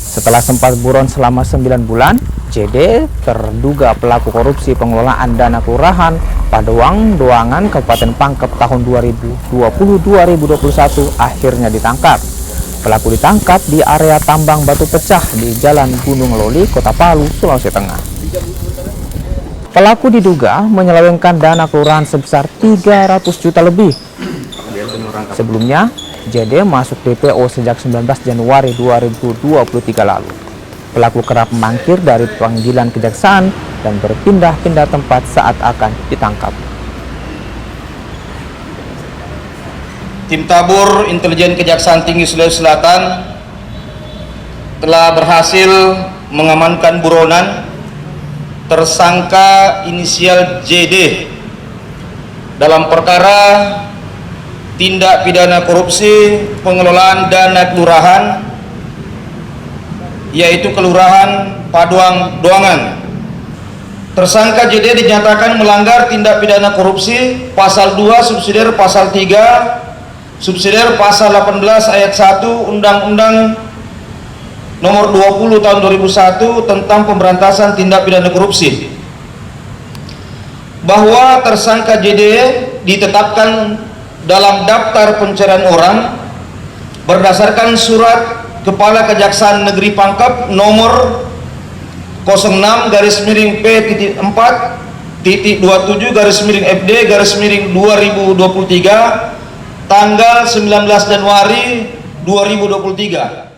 Setelah sempat buron selama 9 bulan, JD terduga pelaku korupsi pengelolaan dana kelurahan Padoang Doangan Kabupaten Pangkep tahun 2020-2021 akhirnya ditangkap. Pelaku ditangkap di area tambang batu pecah di Jalan Gunung Loli, Kota Palu, Sulawesi Tengah. Pelaku diduga menyelewengkan dana kelurahan sebesar 300 juta lebih. Sebelumnya, JD masuk DPO sejak 19 Januari 2023 lalu. Pelaku kerap mangkir dari panggilan kejaksaan dan berpindah-pindah tempat saat akan ditangkap. Tim Tabur Intelijen Kejaksaan Tinggi Sulawesi Selatan telah berhasil mengamankan buronan tersangka inisial JD dalam perkara tindak pidana korupsi pengelolaan dana kelurahan, yaitu Kelurahan Padoang Doangan. Tersangka JD dinyatakan melanggar tindak pidana korupsi pasal 2 subsidiar pasal 3 subsidiar pasal 18 ayat 1 Undang-Undang Nomor 20 Tahun 2001 tentang pemberantasan tindak pidana korupsi, bahwa tersangka JD ditetapkan dalam daftar pencarian orang berdasarkan surat Kepala Kejaksaan Negeri Pangkep nomor 06-P4.27-FD-2023 tanggal 19 Januari 2023.